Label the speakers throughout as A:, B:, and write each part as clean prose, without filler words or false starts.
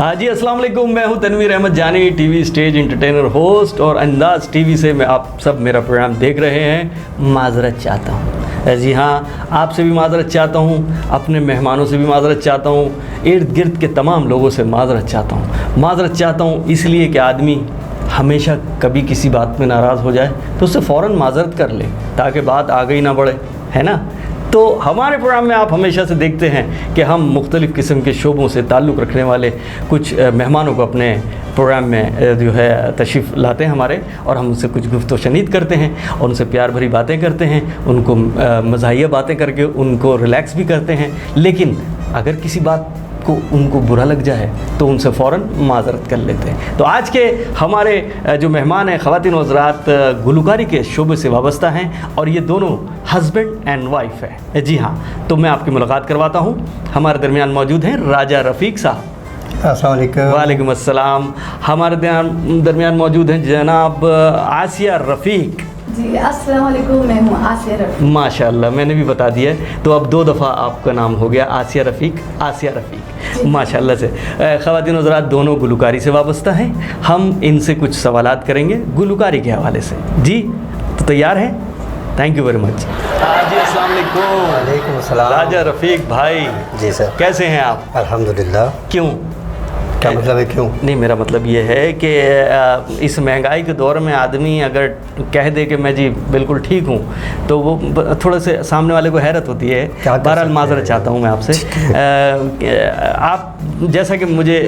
A: जी अस्सलाम वालेकुम, मैं हूं तनवीर अहमद जानी, टीवी स्टेज एंटरटेनर होस्ट और अंदाज़ टीवी से मैं आप सब मेरा प्रोग्राम देख रहे हैं। माज़रत चाहता हूं, जी हाँ, आपसे भी माज़रत चाहता हूं, अपने मेहमानों से भी माज़रत चाहता हूं, इर्द गिर्द के तमाम लोगों से माज़रत चाहता हूं। माज़रत चाहता हूं इसलिए कि आदमी हमेशा कभी किसी बात में नाराज़ हो जाए तो उससे फ़ौरन माज़रत कर ले ताकि बात आगे ही ना बढ़े, है ना। तो हमारे प्रोग्राम में आप हमेशा से देखते हैं कि हम मुख्तलिफ़ किस्म के शोबों से ताल्लुक़ रखने वाले कुछ मेहमानों को अपने प्रोग्राम में जो है तशरीफ़ लाते हैं हमारे, और हम उनसे कुछ गुफ्त व शनीद करते हैं और उनसे प्यार भरी बातें करते हैं, उनको मज़ाहिया बातें करके उनको रिलैक्स भी करते हैं। लेकिन अगर किसी बात को उनको बुरा लग जाए तो उनसे फ़ौरन माज़रत कर लेते हैं। तो आज के हमारे जो मेहमान हैं ख़वातीन व हज़रात गुलकारी के शोबे से वाबस्ता हैं और ये दोनों हस्बैंड एंड वाइफ है। जी हाँ, तो मैं आपकी मुलाकात करवाता हूँ। हमारे दरमियान मौजूद हैं राजा रफ़ीक साहब।
B: अस्सलाम वालेकुम।
A: वालेकुम अस्सलाम। हमारे दरमियान मौजूद हैं जनाब आसिया रफ़ीक।
C: जी अस्सलाम वालेकुम, मैं हूँ आसिया रफ़ीक।
A: माशाल्लाह, मैंने भी बता दिया है, तो अब 2 दफ़ा आपका नाम हो गया आसिया रफ़ीक माशाल्लाह से। ख़वातीन व हज़रात दोनों गुलकारी से वाबस्ता हैं। हम इनसे कुछ सवालात करेंगे गुलकारी के हवाले से। जी तो तैयार हैं? Thank you very much. जी अस्सलाम वालेकुम।
B: वालेकुम अस्सलाम।
A: राजा रफ़ीक भाई।
B: जी सर।
A: कैसे हैं आप?
B: अल्हम्दुलिल्लाह।
A: क्यों?
B: क्या मतलब है क्यों?
A: नहीं, मेरा मतलब ये है कि इस महंगाई के दौर में आदमी अगर कह दे कि मैं जी बिल्कुल ठीक हूँ तो वो थोड़े से सामने वाले को हैरत होती है। बहरहाल माज़रत चाहता हूँ मैं आपसे। आप जैसा कि मुझे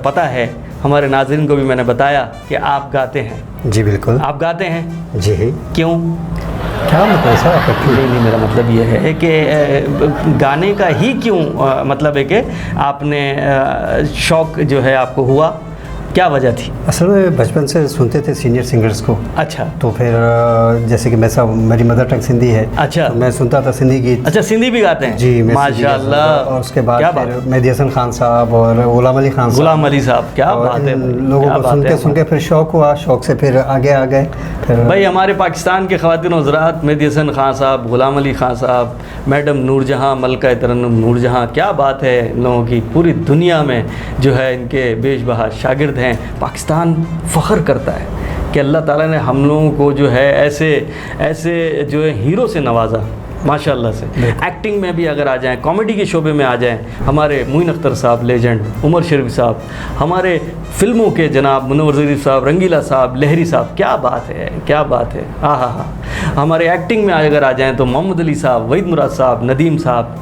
A: पता है, हमारे नाज़रीन को भी मैंने बताया कि आप गाते हैं।
B: जी बिल्कुल।
A: आप गाते हैं?
B: जी।
A: क्यों?
B: क्या मतलब सर आपका?
A: नहीं, मेरा मतलब ये है कि गाने का ही क्यों मतलब है कि आपने शौक़ जो है आपको हुआ, क्या वजह थी?
B: असल में बचपन से सुनते थे सीनियर सिंगर्स को।
A: अच्छा।
B: तो फिर जैसे कि मेरी मदर टंग सिंधी है।
A: अच्छा।
B: तो मैं सुनता था सिंधी गीत।
A: अच्छा, सिंधी भी गाते हैं?
B: जी
A: माशाल्लाह।
B: और उसके बाद फिर मेहदी हसन खान साहब और गुलाम अली खान साहब,
A: क्या बात है।
B: लोगों को सुन के फिर शौक़ हुआ, शौक़ से फिर आगे आ गए। फिर
A: भाई हमारे पाकिस्तान के ख़वातीन व हज़रात मेहदी हसन खान साहब, गुलाम अली खान साहब, मैडम नूरजहाँ, मलका तरन्नुम नूरजहाँ, क्या बात है इन लोगों की। पूरी दुनिया में जो है इनके बेशबहा शागिर्द हैं। पाकिस्तान फ़ख्र करता है कि अल्लाह ताला ने हम लोगों को जो है ऐसे जो है हीरो से नवाजा माशाल्लाह से। एक्टिंग में भी अगर आ जाएं, कॉमेडी के शोबे में आ जाएं, हमारे मोइन अख्तर साहब लेजेंड, उमर शरीफ साहब, हमारे फिल्मों के जनाब मुनव्वर ज़रीफ़ साहब, रंगीला साहब, लहरी साहब, क्या बात है, क्या बात है। हाँ। हमारे एक्टिंग में अगर आ जाएं तो मोहम्मद अली साहब, वहीद मुराद साहब, नदीम साहब,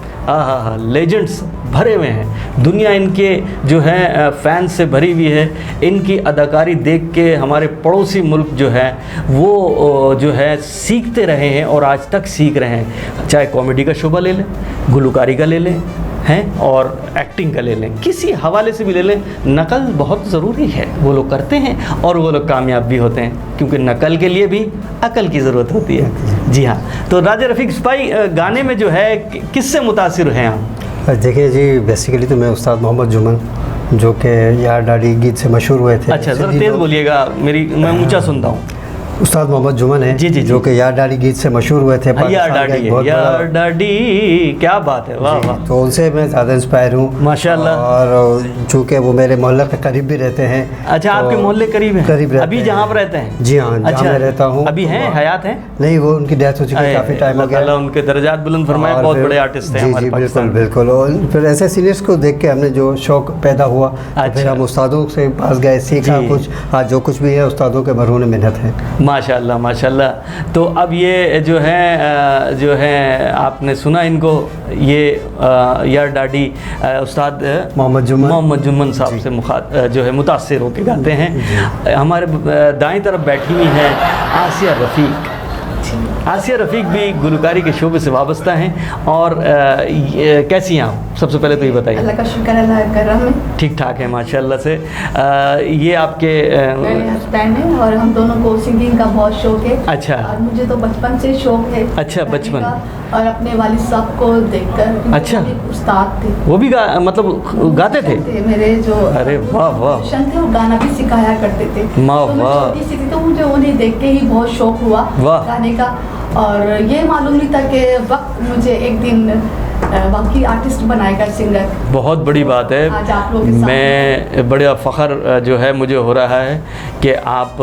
A: लेजेंड्स भरे हुए हैं। दुनिया इनके जो है फ़ैन्स से भरी हुई है। इनकी अदाकारी देख के हमारे पड़ोसी मुल्क जो है वो जो है सीखते रहे हैं और आज तक सीख रहे हैं। चाहे कॉमेडी का शोबा ले लें, गुलकारी का ले लें, हैं, और एक्टिंग का ले लें, किसी हवाले से भी ले लें, नकल बहुत ज़रूरी है। वो लोग करते हैं और वो लोग कामयाब भी होते हैं, क्योंकि नकल के लिए भी अकल की ज़रूरत होती है। जी हाँ, तो राजा रफ़ीक भाई गाने में जो है किससे मुतासिर हैं आप?
B: देखिए जी, बेसिकली तो मैं उस्ताद मोहम्मद जुमन, जो कि यार डाडी गीत से मशहूर हुए थे।
A: अच्छा, ज़रा तेज़ बोलिएगा, मैं ऊँचा सुनता हूँ।
B: उस्ताद मोहम्मद जुमन है।
A: जी,
B: जो कि यार डाडी गीत से मशहूर हुए थे।
A: यार डाडी, क्या बात है, वाह वाह।
B: तो उनसे मैं ज़्यादा इंस्पायर हूँ
A: माशाल्लाह।
B: और चूँकि वो मेरे मोहल्ले के करीब भी रहते हैं।
A: अच्छा, आपके मोहल्ले करीब हैं?
B: करीब रहते
A: अभी जहाँ पर रहते हैं?
B: जी हाँ,
A: अच्छा,
B: मैं रहता हूँ।
A: अभी हैं, हयात हैं?
B: नहीं, वो उनकी डेथ हो चुकी है, काफ़ी टाइम हो गया।
A: अल्लाह उनके दर्जात बुलंद फरमाए, बहुत बड़े आर्टिस्ट हैं हमारे पाकिस्तान में।
B: बिल्कुल। और फिर ऐसे सीनियर्स को देख के हमने जो शौक़ पैदा हुआ, फिर हम उस्तादों से पास गए, सीखा कुछ। आज जो कुछ भी है उस्तादों के मरहून मेहनत है।
A: माशाल्लाह माशाल्लाह। तो अब ये जो है आपने सुना इनको, ये यार डाडी उस्ताद मोहम्मद जुमन साहब से जो है मुतासिर होकर गाते हैं। हमारे दाएं तरफ बैठी हुई है आसिया रफ़ीक। आसिया रफ़ीक भी गुलकारी के शोबे से वाबस्ता हैं। और कैसी हैं आप? सबसे पहले तो ये बताइए।
C: अल्लाह का शुक्र, अल्लाह का करम है।
A: ठीक ठाक है माशाल्लाह से। ये आपके
C: मेरे हस्बैंड हैं और हम दोनों को सिंगिंग का बहुत शौक है।
A: अच्छा।
C: और मुझे तो बचपन से शौक है।
A: अच्छा, बचपन।
C: और अपने वालिद साहब को देखकर।
A: अच्छा।
C: उस्ताद थे
A: वो भी मतलब गाते थे?
C: मेरे जो
A: अरे वाह वाह
C: थे, वो गाना भी सिखाया करते थे। छोटी सी थी तो मुझे उन्हें देख के ही बहुत शौक हुआ गाने का। और ये मालूम नहीं था कि वक्त मुझे एक दिन बाकी आर्टिस्ट बनाएगा, सिंगर।
A: बहुत बड़ी बात है।
C: आज आप लोगों के सामने।
A: मैं बड़ा फ़ख्र जो है मुझे हो रहा है कि आप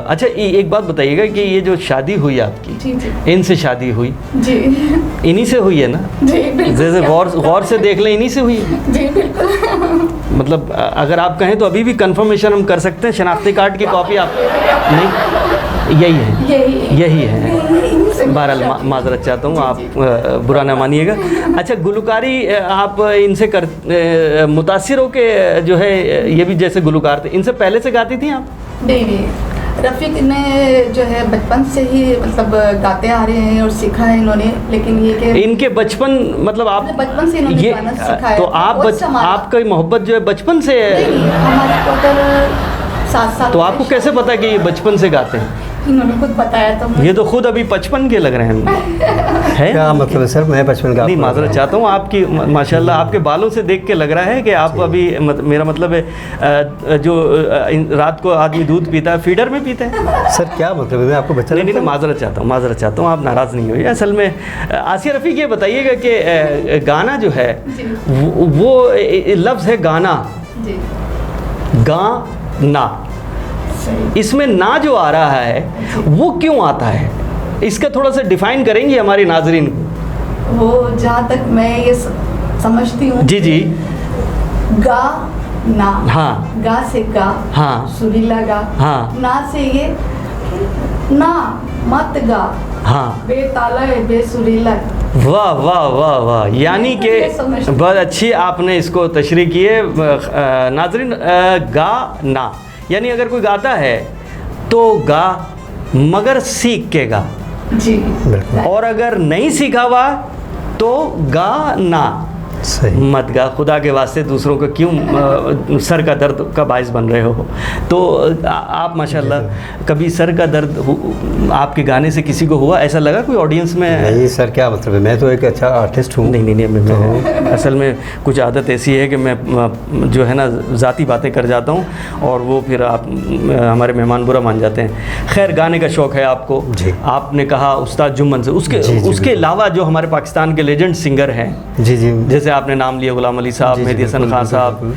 A: अच्छा एक बात बताइएगा कि ये जो शादी हुई आपकी,
C: जी जी
A: इनसे शादी हुई,
C: जी
A: इन्हीं से हुई है ना?
C: जी बिल्कुल।
A: जैसे गौर से देख लें, इन्हीं से हुई है।
C: जी बिल्कुल।
A: मतलब अगर आप कहें तो अभी भी कंफर्मेशन हम कर सकते हैं, शनाख्ती कार्ड की कॉपी आप नहीं, यही है, यही है। बहरहाल माजरत चाहता हूँ, आप बुरा ना मानिएगा। अच्छा, गुलकारी आप इनसे मुतासिर हो के जो है, ये भी जैसे गुलकार थे, इनसे पहले से गाती थी आप?
C: नहीं, रफ़ीक ने जो है बचपन से ही मतलब गाते आ रहे हैं और सीखा है इन्होंने, लेकिन ये कि
A: इनके बचपन मतलब आप
C: बचपन से इन्होंने गाना सीखा है।
A: तो आपका मोहब्बत जो है बचपन से है?
C: नहीं, हमारे टोटल 7 साल।
A: तो आपको कैसे पता कि ये बचपन से गाते हैं?
C: इन्होंने खुद बताया तो
A: ये तो खुद अभी 55 के लग रहे हैं। है
B: क्या मतलब है सर? मैं 55 का
A: नहीं, माजरत चाहता हूँ, आपकी माशाल्लाह आपके बालों से देख के लग रहा है कि आप अभी मेरा मतलब है जो रात को आदमी दूध पीता है, फीडर में पीते हैं।
B: सर क्या मतलब है? मैं आपको बच्चा
A: नहीं, माजरत चाहता हूँ, आप नाराज़ नहीं होइए। असल में आसिया रफ़ीक, ये बताइएगा कि गाना जो है वो लफ्ज़ है गाना, गाना, इसमें ना जो आ रहा है वो क्यों आता है? इसका थोड़ा सा डिफाइन करेंगे हमारे नाजरीन को?
C: वो जहाँ तक मैं ये समझती हूँ,
A: जी जी,
C: गा ना,
A: हाँ,
C: गा से गा,
A: हाँ,
C: सुरीला गा,
A: हाँ,
C: ना से ये ना मत गा,
A: हाँ,
C: बेताला है बेसुरीला।
A: वाह वाह वाह वाह, यानी कि बहुत अच्छी आपने इसको तशरीह की है। नाजरीन, गा ना यानी अगर कोई गाता है तो गा, मगर सीख के गा
C: जी,
A: और अगर नहीं सीखा हुआ तो गा ना,
B: सही
A: मत गा। खुदा के वास्ते दूसरों को क्यों सर का दर्द का बायस बन रहे हो? तो आप माशाल्लाह कभी सर का दर्द आपके गाने से किसी को हुआ? ऐसा लगा कोई ऑडियंस में?
B: नहीं सर, क्या मतलब है? मैं तो एक अच्छा आर्टिस्ट हूँ।
A: नहीं, मैं असल में कुछ आदत ऐसी है कि मैं जो है ना ज़ाती बातें कर जाता हूँ और वो फिर आप हमारे मेहमान बुरा मान जाते हैं। खैर, गाने का शौक़ है आपको, आपने कहा उस्ताद जुम्मन से, उसके अलावा जो हमारे पाकिस्तान के लेजेंड सिंगर हैं, जी जी, जैसे आपने नाम लिया गुलाम अली साहब, मेहदी हसन खान साहब,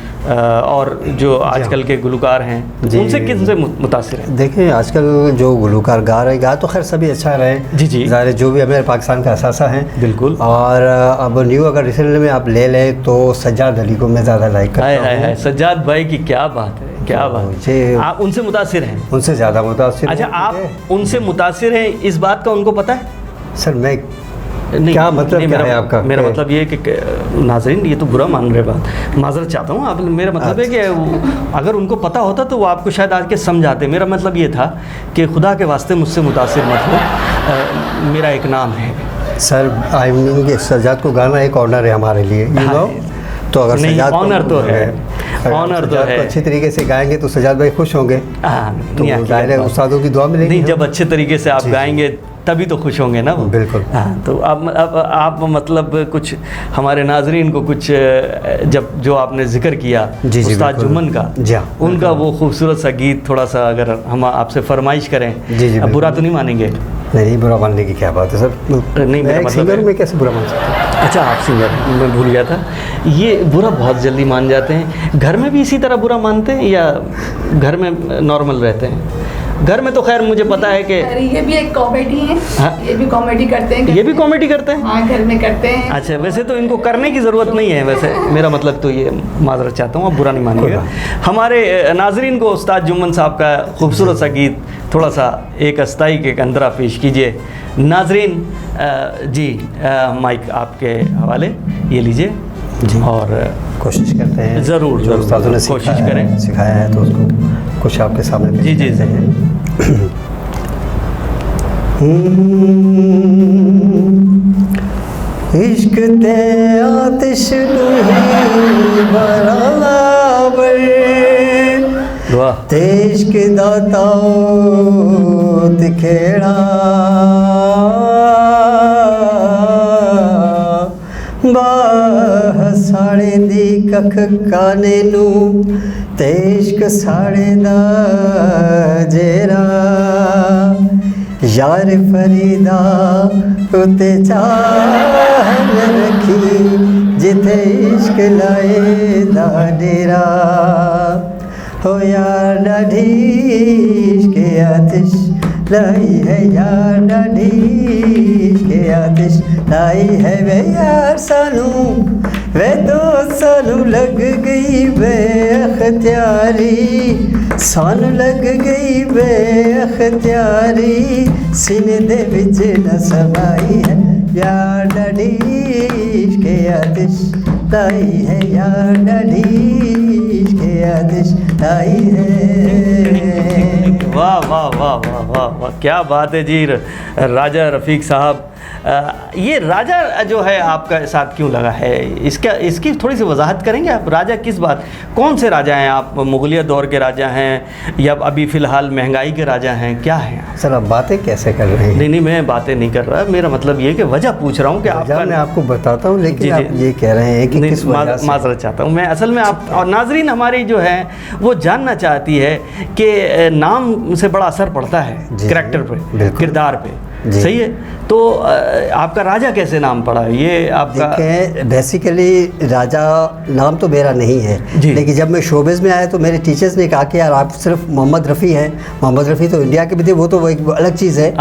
A: और जो आजकल के गुलकार हैं, उनसे किनसे मुतासिर हैं?
B: देखिए, आजकल जो गुलकार गा तो खैर सभी अच्छा रहे, जी ज़ाहिर जो भी हमारे पाकिस्तान का असासा है, बिल्कुल। और अब न्यू अगर रिसेंटली में आप ले लें तो सज्जाद अली को मैं ज़्यादा लाइक करता हूँ।
A: सज्जाद भाई की क्या बात है, क्या बात है। आप उनसे मुतासिर हैं? उनसे
B: ज़्यादा मुतासिर।
A: अच्छा, आप उनसे मुतासिर हैं, इस बात का उनको पता है?
B: सर मैं नहीं, क्या मतलब नहीं, क्या है आपका?
A: मेरा मतलब ये है कि नाज़रीन, ये तो बुरा मान रहे बात, माजरत चाहता हूँ आप, मेरा मतलब है कि अगर उनको पता होता तो वो आपको शायद आज के समझाते। मेरा मतलब ये था कि खुदा के वास्ते मुझसे मुतासिर मत हो, मेरा एक नाम है।
B: सर आई मीन कि सज्जाद को गाना एक ऑनर है हमारे लिए, यू नो। तो अगर सज्जाद
A: ऑनर तो है, ऑनर तो है,
B: अच्छे तरीके से गाएंगे तो सज्जाद भाई खुश होंगे। तो ज़ाहिर है उस्तादों की दुआ मिलेगी।
A: नहीं, जब अच्छे तरीके से आप गाएंगे तभी तो खुश होंगे ना वो।
B: बिल्कुल।
A: हाँ, तो अब आप मतलब कुछ हमारे नाजरीन को कुछ जब जो आपने जिक्र किया उस्ताद जुम्मन का, उनका वो खूबसूरत सा गीत थोड़ा सा अगर हम आपसे फरमाइश करें, अब बुरा तो नहीं मानेंगे?
B: नहीं, बुरा मानने की क्या बात है सर।
A: नहीं, मेरा मतलब
B: सिंगर में कैसे बुरा मान सकता?
A: अच्छा, आप सिंगर, मैं भूल गया था। ये बुरा बहुत जल्दी मान जाते हैं। घर में भी इसी तरह बुरा मानते हैं या घर में नॉर्मल रहते हैं? घर में तो खैर मुझे पता है कि
C: ये भी एक कॉमेडी है। हाँ? ये भी कॉमेडी करते हैं।
A: ये भी कॉमेडी करते हैं?
C: हाँ, घर में करते हैं।
A: अच्छा, वैसे तो इनको करने की ज़रूरत नहीं है। वैसे मेरा मतलब तो ये, माजरत चाहता हूँ, आप बुरा नहीं मानिएगा। हमारे नाजरीन को उस्ताद जुम्मन साहब का खूबसूरत सा गीत थोड़ा सा एक अस्थाई के अंदर पेश कीजिए। नाजरीन जी, माइक आपके हवाले, ये लीजिए
B: जी, और
A: कोशिश करते हैं ज़रूर
B: उस्तादों ने
A: कोशिश करें,
B: सिखाया है तो उसको कुछ आपके सामने
A: जी जी
B: हैं। इश्क ते आतिश बराबर, ते इश्क दाता तिखेड़ा, बाह साड़े दी कख काने नू, ते इश्क साड़े दा जेरा, यार फरीदा उते चाह रखी, जिथे इश्क लाए दा डेरा हो यार ॾाढी इश्क आतिश लाई है यार ॾाढी इश्क आतिश लाई है वे यार सानू वे तो सानू लग गई बेअख्तियारी सानू लग गई बेअख्तियारी सीने दे विच न समाई है यार ॾाढी इश्क आतिश लाई है यार ॾाढी इश्क आतिश लाई है।
A: वाह वाह वाह वाह वाह वाह, क्या बात है जी राजा रफ़ीक साहब। ये राजा जो है आपका साथ क्यों लगा है, इसकी थोड़ी सी वजाहत करेंगे आप? राजा किस बात, कौन से राजा हैं आप? मुगलिया दौर के राजा हैं या अभी फ़िलहाल महंगाई के राजा हैं, क्या हैं?
B: सर आप बातें कैसे कर रहे हैं?
A: नहीं मैं बातें नहीं कर रहा, मेरा मतलब ये कि वजह पूछ रहा हूँ कि आपका।
B: मैं आपको बताता हूँ, लेकिन आप ये कह रहे हैं कि किस वजह से?
A: माजरत चाहता हूँ मैं, असल में आप और नाजरीन हमारी जो है वो जानना चाहती है कि नाम से बड़ा असर पड़ता है करैक्टर पे, किरदार पे, सही है? तो आपका राजा कैसे नाम पड़ा? ये आपका
B: बेसिकली राजा नाम तो मेरा नहीं है, लेकिन जब मैं शोबिज़ में आया तो मेरे टीचर्स ने कहा कि यार आप सिर्फ मोहम्मद रफ़ी हैं। मोहम्मद रफ़ी तो इंडिया के भी थे, वो तो एक अलग चीज़ है,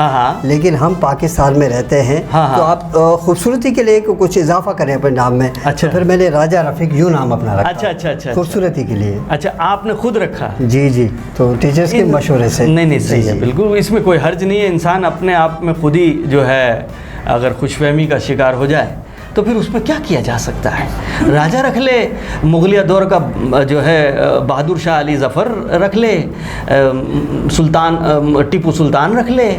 B: लेकिन हम पाकिस्तान में रहते हैं, तो आप खूबसूरती के लिए कुछ इजाफा करें अपने नाम में।
A: अच्छा।
B: तो फिर मैंने राजा रफ़ीक यूँ नाम अपना रखा।
A: अच्छा
B: खूबसूरती के लिए।
A: अच्छा, आपने खुद रखा?
B: जी, तो टीचर्स के मशवरे से।
A: नहीं सही है, बिल्कुल इसमें कोई हर्ज नहीं है। इंसान अपने आप में खुद ही जो है अगर खुशफहमी का शिकार हो जाए तो फिर उसमें क्या किया जा सकता है? राजा रख ले, मुगलिया दौर का जो है बहादुर शाह अली ज़फ़र रख ले, सुल्तान टीपू सुल्तान रख ले,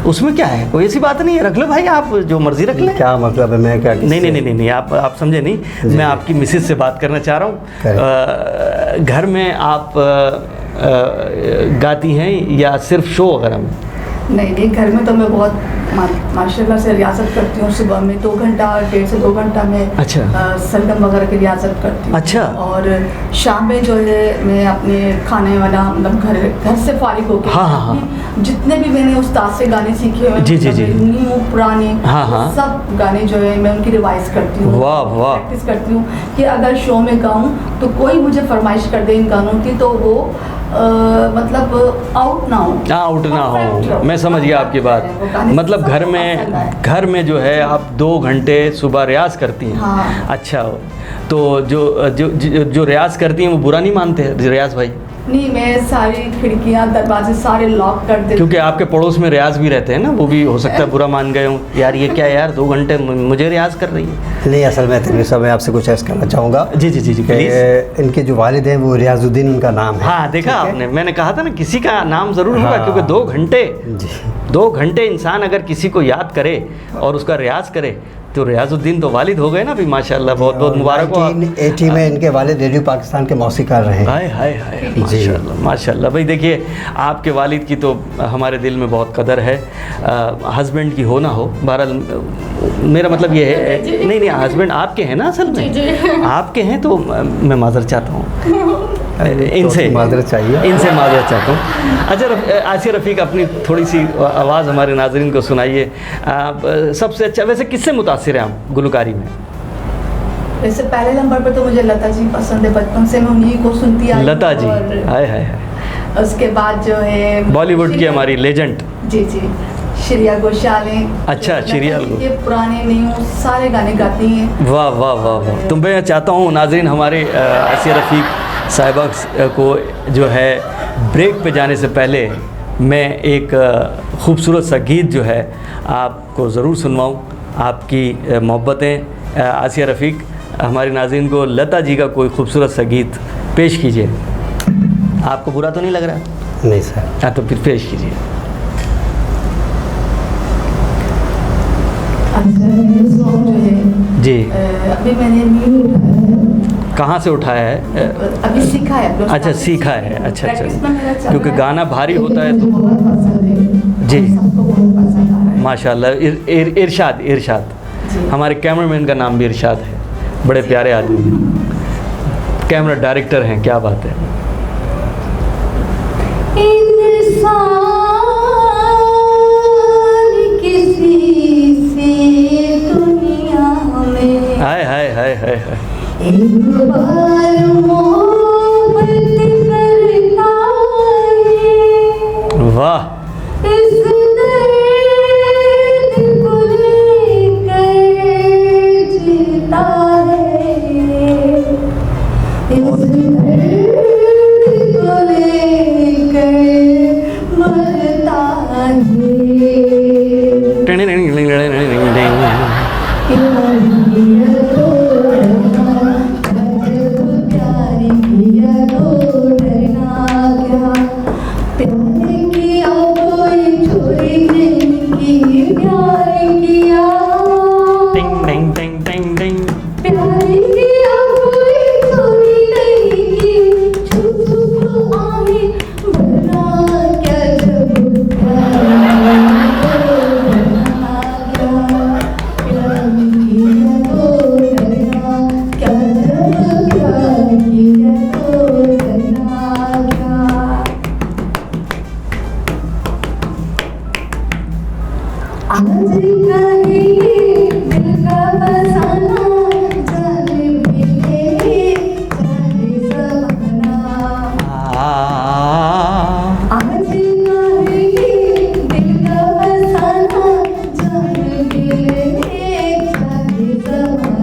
A: उसमें क्या है? कोई ऐसी बात नहीं है, रख लो भाई, आप जो मर्ज़ी रख ले।
B: क्या मतलब है? मैं क्या
A: नहीं आप समझे नहीं, मैं आपकी मिसेज से बात करना चाह रहा हूँ। घर में आप गाती हैं या सिर्फ शो वगैरह में?
C: नहीं, घर में तो मैं बहुत माशाल्लाह से रियासत करती हूँ। सुबह में 2 घंटा, 1.5 से 2 घंटा में सरगम वगैरह की रियासत करती हूँ।
A: अच्छा।
C: और शाम में जो है मैं अपने खाने वाला मतलब घर से फारिग होकर जितने भी मैंने उस्ताद से गाने सीखे हुए न्यू पुराने सब गाने जो है मैं उनकी रिवाइज करती हूँ, प्रैक्टिस करती हूँ कि अगर शो में गाऊँ तो कोई मुझे फरमाइश कर दे इन गानों की तो वो मतलब आउट ना हो।
A: मैं समझ गया आपकी बात। मतलब घर में जो है आप 2 घंटे सुबह रियाज करती हैं।
C: हाँ।
A: अच्छा, तो जो रियाज करती हैं वो बुरा नहीं मानते रियाज भाई?
C: नहीं, मैं सारी खिड़कियां दरवाजे सारे लॉक कर देती हूँ,
A: क्योंकि आपके पड़ोस में रियाज भी रहते हैं ना, वो भी हो सकता है बुरा मान गए हों, यार ये क्या यार 2 घंटे मुझे रियाज कर रही है।
B: नहीं, असल में तकरीबन मैं आपसे कुछ अर्ज़ करना चाहूँगा।
A: जी
B: इनके जो वालिद हैं वो रियाजुद्दीन उनका नाम है।
A: हाँ, देखा आपने, मैंने कहा था ना किसी का नाम ज़रूर होगा, क्योंकि 2 घंटे इंसान अगर किसी को याद करे और उसका रियाज करे तो रियाजुद्दीन तो वालिद हो गए ना भी, माशाल्लाह, बहुत बहुत मुबारक हो।
B: 1980 में इनके वालिद रेडियो पाकिस्तान के मौसीकार रहे।
A: हाय माशाल्लाह भाई। देखिए, आपके वालिद की तो हमारे दिल में बहुत कदर है, हस्बैंड की हो ना हो, बहरहाल मेरा मतलब ये है। नहीं हस्बैंड आपके हैं ना, असल में आपके हैं, तो मैं माजरत चाहता हूँ इनसे माजरत चाहता हूँ। अच्छा आसिया रफ़ीक, अपनी थोड़ी सी आवाज़ हमारे नाज़रीन को सुनाइए। सबसे अच्छा वैसे किससे मुतासिर हैं आप गुलकारी में?
C: वैसे पहले नंबर पर तो मुझे लता जी पसंद है, बचपन से मैं उन्हीं को सुनती आई।
A: लता जी, हाय।
C: उसके बाद जो है
A: बॉलीवुड की हमारी लेजेंड।
C: जी श्रेया घोषाल हैं।
A: अच्छा, श्रेया
C: के पुराने नहीं सारे गाने गाती हैं।
A: वाह। तो मैं चाहता हूँ नाज़रीन हमारे आसिया रफ़ीक साहिबा को जो है ब्रेक पे जाने से पहले मैं एक ख़ूबसूरत सा गीत जो है आपको ज़रूर सुनवाऊँ। आपकी मोहब्बतें आसिया रफ़ीक, हमारे नाज़रीन को लता जी का कोई खूबसूरत सा गीत पेश कीजिए। आपको बुरा तो नहीं लग रहा?
B: नहीं सर।
A: हाँ, तो फिर पेश कीजिए। जी,
C: अभी मैंने
A: कहाँ से उठाया है?
C: अभी सीखा है।
A: अच्छा, सीखा है। अच्छा, क्योंकि गाना भारी होता है तो जी माशाल्लाह। इरशाद हमारे कैमरामैन का नाम भी इरशाद है, बड़े प्यारे आदमी, कैमरा डायरेक्टर हैं, क्या बात है।
C: इंसान किसी से दुनिया में
A: हाय हाय हाय हाय हाय।
C: एक बार मोहब्बत करता है,
A: वाह,
C: इस दर्द को लेकर जीता है, इस दर्द को लेकर मरता है।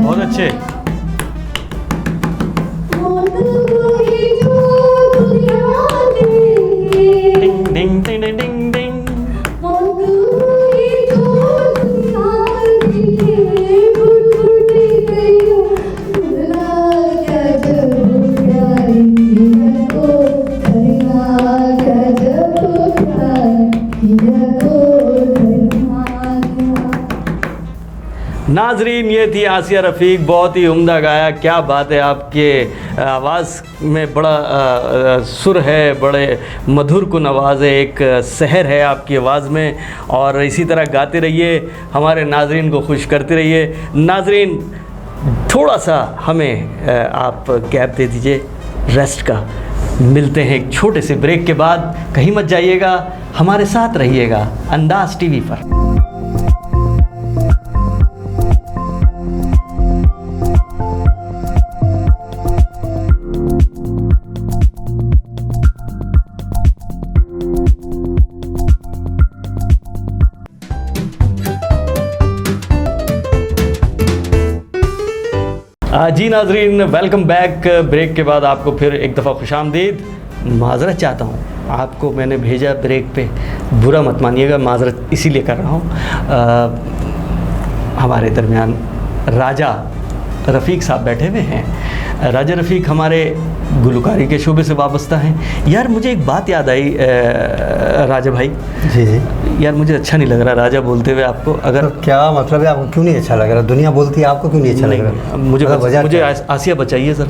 A: बहुत अच्छे। डिंग डिंग डिंग डिंग डिंग। नाजरीन, ये थी आसिया रफ़ीक, बहुत ही उम्दा गाया। क्या बात है, आपके आवाज़ में बड़ा सुर है, बड़े मधुर कुन आवाज़ है, एक सहर है आपकी आवाज़ में, और इसी तरह गाते रहिए, हमारे नाजरीन को खुश करते रहिए। नाजरीन, थोड़ा सा हमें आप गैप दे दीजिए रेस्ट का। मिलते हैं एक छोटे से ब्रेक के बाद, कहीं मत जाइएगा, हमारे साथ रहिएगा अंदाज़ टीवी पर। जी नाजरीन, वेलकम बैक। ब्रेक के बाद आपको फिर एक दफ़ा खुशामदीद। माज़रत चाहता हूँ, आपको मैंने भेजा ब्रेक पे, बुरा मत मानिएगा, माज़रत इसीलिए कर रहा हूँ। हमारे दरमियान राजा रफ़ीक साहब बैठे हुए हैं। राजा रफ़ीक हमारे गुलकारी के शोबे से वाबस्ता हैं। यार मुझे एक बात याद आई राजा भाई।
B: जी जी।
A: यार मुझे अच्छा नहीं लग रहा राजा बोलते हुए आपको। अगर
B: तो क्या मतलब है, आपको क्यों नहीं अच्छा लग रहा? दुनिया बोलती है, आपको क्यों नहीं अच्छा लग रहा?
A: मुझे आसिया बचाइए सर।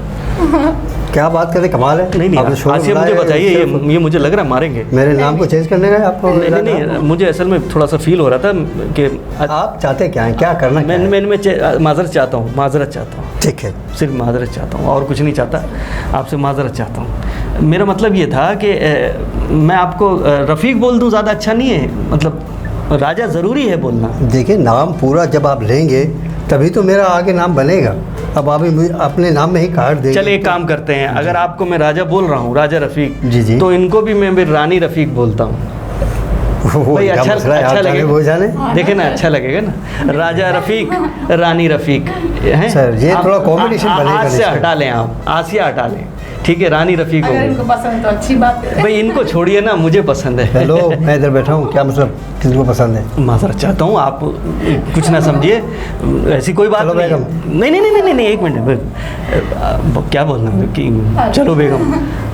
B: क्या बात करते, कमाल है।
A: नहीं आसिया मुझे बताइए, ये मुझे लग रहा है मारेंगे।
B: मेरे नाम को चेंज करने का आपको?
A: नहीं, मुझे असल में थोड़ा सा फील हो रहा था कि
B: आप चाहते क्या हैं, क्या करना?
A: मैं माजरत चाहता हूँ, माजरत चाहता हूँ।
B: ठीक है,
A: सिर्फ माजरत चाहता हूँ और कुछ नहीं चाहता, आपसे माजरत चाहता हूँ। मेरा मतलब ये था कि मैं आपको रफ़ीक बोल दूँ ज़्यादा अच्छा नहीं है, मतलब राजा ज़रूरी है बोलना।
B: देखिए, नाम पूरा जब आप लेंगे तभी तो मेरा आगे नाम बनेगा। अब आप अपने नाम में ही काट देंगे।
A: चलिए एक काम करते हैं, अगर आपको मैं राजा बोल रहा हूँ, राजा रफ़ीक,
B: जी जी,
A: तो इनको भी मैं रानी रफ़ीक बोलता हूँ। भाई अच्छा लगेगा, देखे ना, अच्छा लगेगा ना, राजा रफ़ीक रानी रफ़ीक है
B: सर। ये थोड़ा कॉम्बिनेशन बनेगा।
A: आज से हटा लें आप, आसिया हटा लें, ठीक है, रानी रफ़ीक हो।
C: इनको पसंद तो अच्छी बात है
A: भाई, इनको छोड़िए ना, मुझे पसंद है।
B: हेलो, मैं इधर बैठा हूँ, क्या मतलब किसको पसंद है?
A: माज़रत चाहता हूँ, आप कुछ ना समझिए, ऐसी कोई बात नहीं। नहीं, एक मिनट, क्या बोलना कि चलो बेगम।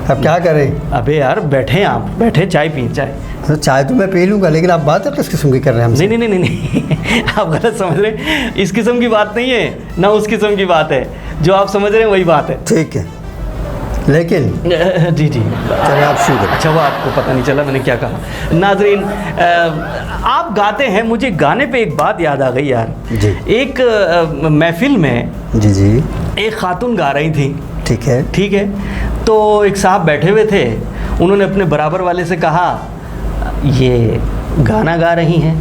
B: अब क्या करें?
A: अबे यार बैठे, आप बैठे, चाय पिए, चाय।
B: तो चाय तो मैं पी लूँगा, लेकिन आप बात किस किस्म की कर रहे हैं हमसे?
A: नहीं, आप गलत समझ रहे हैं। इस किस्म की बात नहीं है ना, उस किस्म की बात है, जो आप समझ रहे हैं वही बात है।
B: ठीक है, लेकिन
A: जी
B: चलिए आप शुरू करें।
A: अच्छा, वो आपको पता नहीं चला मैंने क्या कहा। नाजरीन, आप गाते हैं, मुझे गाने पे एक बात याद आ गई यार
B: जी।
A: एक महफिल में
B: जी
A: एक खातून गा रही थी,
B: ठीक है।
A: तो एक साहब बैठे हुए थे, उन्होंने अपने बराबर वाले से कहा, ये गाना गा रही हैं?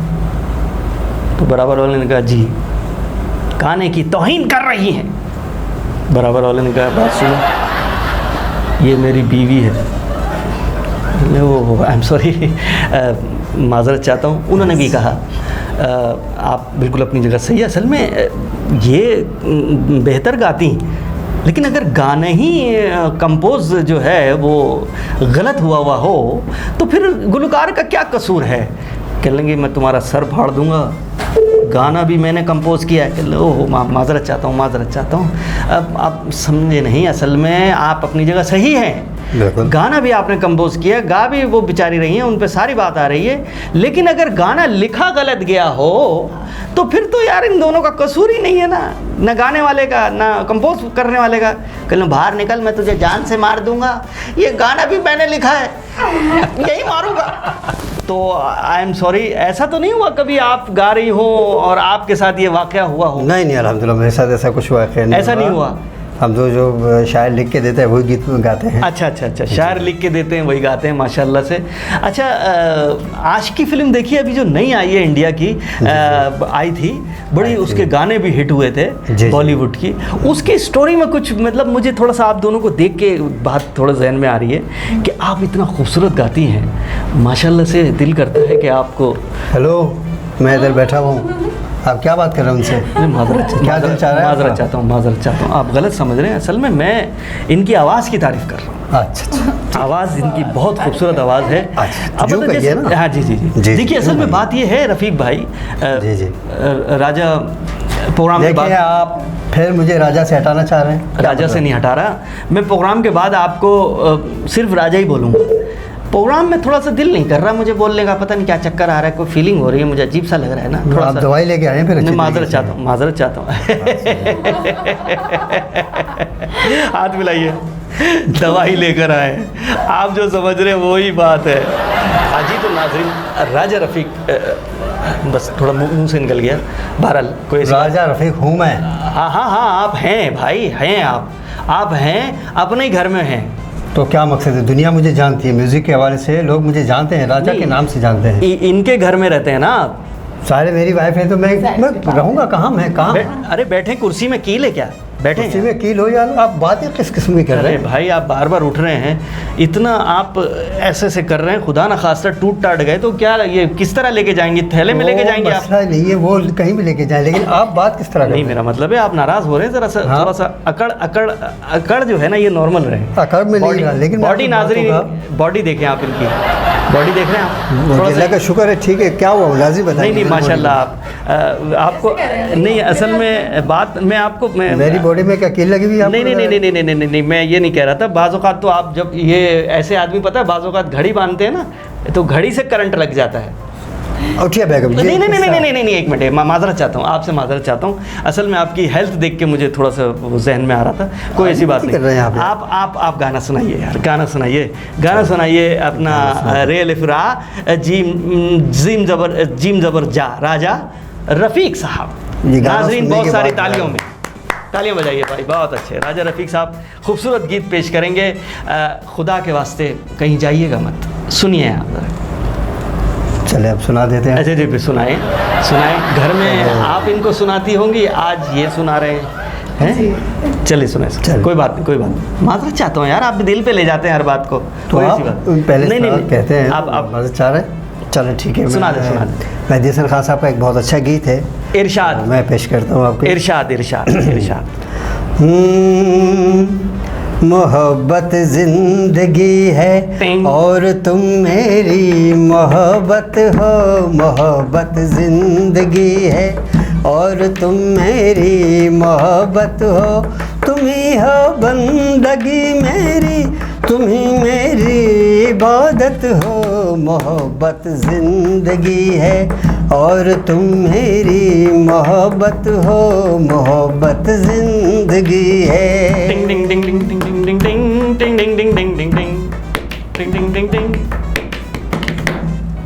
A: तो बराबर वाले ने कहा जी। गाने की तौहीन कर रही हैं। बराबर वाले ने कहा बात सुनो, ये मेरी बीवी है। वो आई एम सॉरी, माजरत चाहता हूँ। उन्होंने भी कहा आप बिल्कुल अपनी जगह सही है, असल में ये बेहतर गाती, लेकिन अगर गाना ही कंपोज जो है वो गलत हुआ हो तो फिर गुलकार का क्या कसूर है। कह लेंगे मैं तुम्हारा सर फाड़ दूंगा, गाना भी मैंने कंपोज किया है। कह लो ओह माजरत चाहता हूँ, माजरत चाहता हूँ। अब आप समझे नहीं, असल में आप अपनी जगह सही हैं, गाना भी आपने कंपोज किया, गा भी वो बेचारी रही हैं, उन पे सारी बात आ रही है, लेकिन अगर गाना लिखा गलत गया हो तो फिर तो यार इन दोनों का कसूर ही नहीं है ना गाने वाले का ना कंपोज करने वाले का। कह लो बाहर निकल, मैं तुझे जान से मार दूंगा, ये गाना भी मैंने लिखा है, यही मारूंगा। तो आई एम सॉरी, ऐसा तो नहीं हुआ कभी आप गा रही हो और आपके साथ ये वाकया हुआ हो?
B: नहीं नहीं, अल्हम्दुलिल्लाह मेरे साथ ऐसा कुछ वाकया नहीं,
A: ऐसा नहीं हुआ।
B: हम जो शायर लिख के देते हैं वही गीत गाते हैं।
A: अच्छा, शायर लिख के देते हैं वही गाते हैं, माशाल्लाह से। अच्छा, आशिकी फिल्म देखिए अभी जो नई आई है इंडिया की, आई थी बड़ी, उसके गाने भी हिट हुए थे बॉलीवुड की। उसकी स्टोरी में कुछ मतलब मुझे थोड़ा सा आप दोनों को देख के बात थोड़ा जहन में आ रही है कि आप इतना खूबसूरत गाती हैं, माशाल्लाह से दिल करता है कि आपको।
B: हेलो, मैं इधर बैठा हूँ, आप क्या बात कर रहे हैं उनसे?
A: माजरत
B: क्या दिल चाह रहा है?
A: माजरत चाहता हूँ, आप गलत समझ रहे हैं। असल में मैं इनकी आवाज़ की तारीफ़ कर रहा हूँ।
B: अच्छा,
A: आवाज़ इनकी बहुत खूबसूरत आवाज़ है।
B: अब जो कहिए ना।
A: हाँ जी। देखिए असल में बात ये है रफ़ीक भाई,
B: जी
A: राजा प्रोग्राम के बाद
B: आप फिर मुझे राजा से हटाना चाह रहे हैं?
A: राजा से नहीं हटा रहा मैं, प्रोग्राम के बाद आपको सिर्फ राजा ही बोलूँगा। प्रोग्राम में थोड़ा सा दिल नहीं कर रहा मुझे बोलने का, पता नहीं क्या चक्कर आ रहा है, कोई फीलिंग हो रही है, मुझे अजीब सा लग रहा है ना थोड़ा सा।
B: दवाई लेके आए हैं फिर?
A: माजरत चाहता हूँ हाथ मिलाइए, दवाई लेकर आए, आप जो समझ रहे हैं वही बात है। हाजी तो नाज़रीन, राजा रफ़ीक बस थोड़ा मुंह से निकल गया, बहरहाल कोई
B: राजा रफ़ीक हूँ मैं।
A: हाँ, आप हैं भाई, हैं आप हैं, अपने ही घर में हैं।
B: तो क्या मकसद है? दुनिया मुझे जानती है, म्यूज़िक के हवाले से लोग मुझे जानते हैं, राजा के नाम से जानते हैं।
A: इनके घर में रहते हैं ना आप?
B: सारे मेरी वाइफ है, तो मैं रहूँगा कहाँ? मैं कहाँ?
A: अरे बैठे कुर्सी में कील है क्या? बैठे
B: कुर्सी में कील हो यार, आप बातें किस किस्म की कर रहे हैं?
A: भाई आप बार बार उठ रहे हैं, इतना आप ऐसे से कर रहे हैं, खुदा ना खास्ता टूट टाट गए तो क्या ये किस तरह लेके जाएंगे? थैले में लेके जाएंगे आप?
B: नहीं है, वो कहीं भी लेके जाए, लेकिन आप बात किस तरह?
A: नहीं, मेरा मतलब है आप नाराज हो रहे हैं जरा सा। थोड़ा सा अकड़ जो है ना, ये नॉर्मल रहे।
B: अकड़ में नहीं रहा, लेकिन
A: बॉडी नाज़रीन, बॉडी देखें आप, इनकी बॉडी देख रहे हैं आप?
B: अल्लाह का शुक्र है, ठीक है। क्या हुआ लाजी बताइए।
A: नहीं माशाल्लाह, आपको नहीं, असल में बात मैं आपको
B: मेरी बॉडी में क्या कील लगी हुई है?
A: नहीं, मैं ये नहीं कह रहा था। बाज़ औक़ात तो आप जब ये ऐसे आदमी, पता है बाज़ औक़ात घड़ी बांधते हैं ना, तो घड़ी से करंट लग जाता है।
B: उठिए बेगम।
A: नहीं, एक मिनट, माजरत चाहता हूँ, आपसे माजरत चाहता हूँ। असल में आपकी हेल्थ देख के मुझे थोड़ा सा वो जहन में आ रहा था, कोई ऐसी बात नहीं। आप गाना सुनाइए यार, गाना सुनाइए अपना रे अलिफ रा जीम जबर जा, राजा रफ़ीक साहब। नाज़रीन बहुत सारी तालियों में तालियां बजाइए भाई, बहुत अच्छे। राजा रफ़ीक साहब खूबसूरत गीत पेश करेंगे। खुदा के वास्ते कहीं जाइएगा मत, सुनिए आप ज़रा।
B: चले अब सुना देते हैं।
A: अच्छा जी, फिर सुनाएं। घर में आप इनको सुनाती होंगी, आज ये सुना रहे हैं। चलिए सुनाए। कोई बात नहीं। माजरत चाहता हूँ यार, आप दिल पे ले जाते हैं हर बात को।
B: तो आप पहले नहीं कहते हैं, आप माजरत चाह रहे हैं? चलो ठीक है,
A: सुना दे।
B: मेहदी हसन खान साहब का एक बहुत अच्छा गीत है,
A: इरशाद,
B: मैं पेश करता हूँ आपको।
A: इरशाद।
B: मोहब्बत जिंदगी है और तुम मेरी मोहब्बत हो, मोहब्बत जिंदगी है और तुम मेरी मोहब्बत हो, तुम ही हो बंदगी मेरी, तुम ही मेरी इबादत हो, मोहब्बत जिंदगी है और तुम मेरी मोहब्बत हो, मोहब्बत जिंदगी है।
A: टिंग टिंग टिंग टिंग टिंग टिंग टिंग टिंग टिंग टिंग टिंग टिंग टिंग टिंग टिंग टिंग।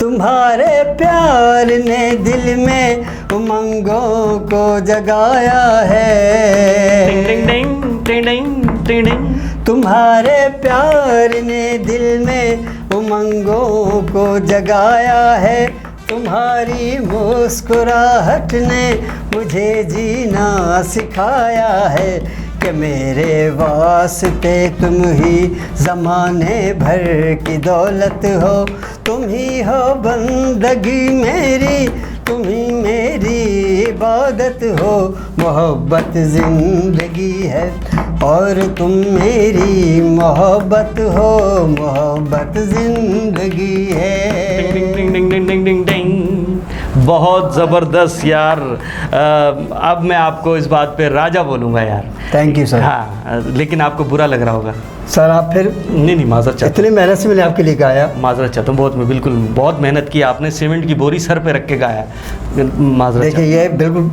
B: तुम्हारे प्यार ने दिल में उमंगों को जगाया है,
A: टिंग टिंग टिंग टिंग टिंग टिंग टिंग।
B: तुम्हारे प्यार ने दिल में उमंगों को जगाया है, तुम्हारी मुस्कुराहट ने मुझे जीना सिखाया है कि मेरे वास्ते तुम ही ज़माने भर की दौलत हो, तुम ही हो बंदगी मेरी, तुम ही मेरी इबादत हो, मोहब्बत ज़िंदगी है और तुम मेरी मोहब्बत हो, मोहब्बत ज़िंदगी है।
A: डिंग डिंग डिंग डिंग डिंग डिंग डिंग। बहुत ज़बरदस्त यार। अब मैं आपको इस बात पे राजा बोलूँगा यार।
B: Thank you sir.
A: हाँ, लेकिन आपको बुरा लग रहा होगा
B: सर। आप फिर
A: नहीं माजरत चाहता
B: इतनी मेहनत से मैंने आपके लिए गाया।
A: माजरत चाहता हूँ बहुत, मैं बिल्कुल बहुत मेहनत की आपने, सीमेंट की बोरी सर पे रख के गाया। माजरत
B: देखिए ये बिल्कुल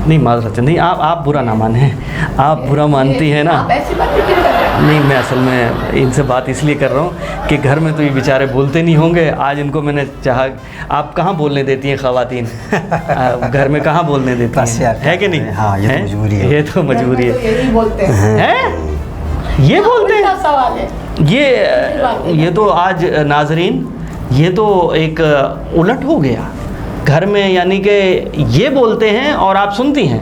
A: नहीं, माजरत नहीं, आप बुरा ना माने, आप बुरा मानती हैं ना।
C: आप ऐसी बात क्यों कर रहे हैं?
A: नहीं, मैं असल में इनसे बात इसलिए कर रहा हूँ कि घर में तो ये बेचारे बोलते नहीं होंगे। आज इनको मैंने चाहा, आप कहाँ बोलने देती हैं ख़वातीन? घर में कहाँ बोलने देती हैं, है कि नहीं?
B: हाँ, ये तो मजबूरी है।
A: ये तो मजबूरी है।
C: यही बोलते हैं।
A: ये बोलते हैं।
C: उल्टा सवाल है।
A: ये तो आज नाजरीन, ये तो एक उलट हो गया घर में, यानी कि ये बोलते हैं और आप सुनती हैं